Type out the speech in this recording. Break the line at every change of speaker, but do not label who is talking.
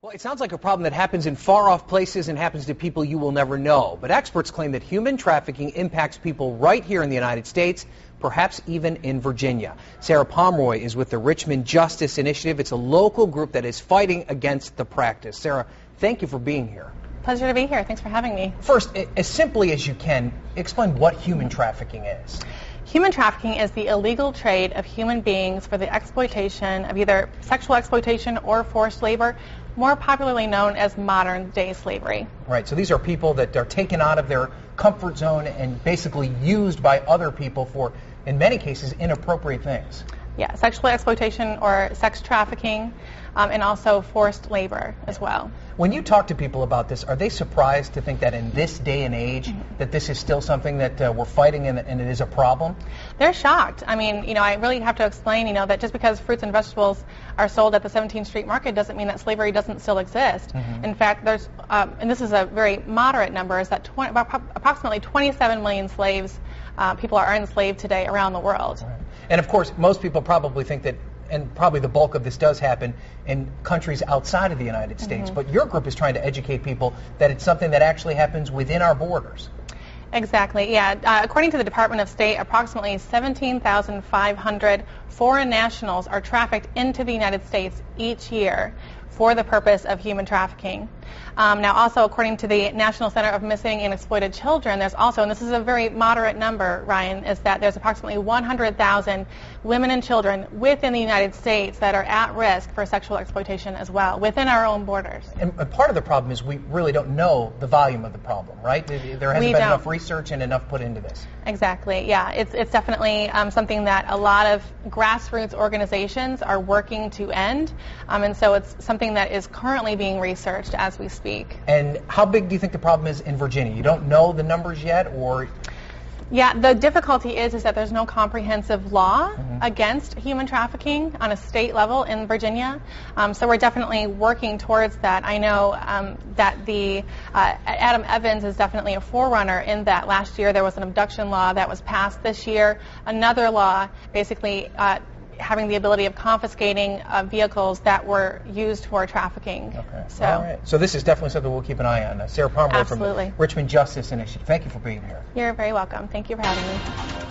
Well, it sounds like a problem that happens in far-off places and happens to people you will never know. But experts claim that human trafficking impacts people right here in the United States, perhaps even in Virginia. Sara Pomeroy is with the Richmond Justice Initiative. It's a local group that is fighting against the practice. Sara, thank you for being here.
Pleasure to be here. Thanks for having me.
First, as simply as you can, explain what human trafficking is.
Human trafficking is the illegal trade of human beings for the exploitation of either sexual exploitation or forced labor, more popularly known as modern-day slavery.
Right, so these are people that are taken out of their comfort zone and basically used by other people for, in many cases, inappropriate things.
Yeah, sexual exploitation or sex trafficking, and also forced labor as well.
When you talk to people about this, are they surprised to think that in this day and age that this is still something that we're fighting and it is a problem?
They're shocked. I mean, I really have to explain, that just because fruits and vegetables are sold at the 17th Street Market doesn't mean that slavery doesn't still exist. In fact, there's, and this is a very moderate number, is that approximately 27 million slaves, people are enslaved today around the world.
Right. And of course, most people probably think that, and probably the bulk of this does happen in countries outside of the United States, but your group is trying to educate people that it's something that actually happens within our borders.
Exactly, yeah. According to the Department of State, approximately 17,500 foreign nationals are trafficked into the United States each year for the purpose of human trafficking. Now also, according to the National Center of Missing and Exploited Children, there's also, and this is a very moderate number, Ryan, is that there's approximately 100,000 women and children within the United States that are at risk for sexual exploitation as well, within our own borders.
And part of the problem is we really don't know the volume of the problem, right? There hasn't been enough research and enough put into this.
Exactly, yeah. It's definitely something that a lot of grassroots organizations are working to end, and so it's something that is currently being researched as we speak.
And how big do you think the problem is in Virginia? You don't know the numbers yet, or?
Yeah, the difficulty is that there's no comprehensive law against human trafficking on a state level in Virginia. So we're definitely working towards that. I know that the Adam Evans is definitely a forerunner in that. Last year there was an abduction law that was passed. This year, another law basically having the ability of confiscating vehicles that were used for trafficking.
Okay.
So,
all right. So this is definitely something we'll keep an eye on. Sara Pomeroy from the
Absolutely.
Richmond Justice Initiative. Thank you for being here.
You're very welcome. Thank you for having me.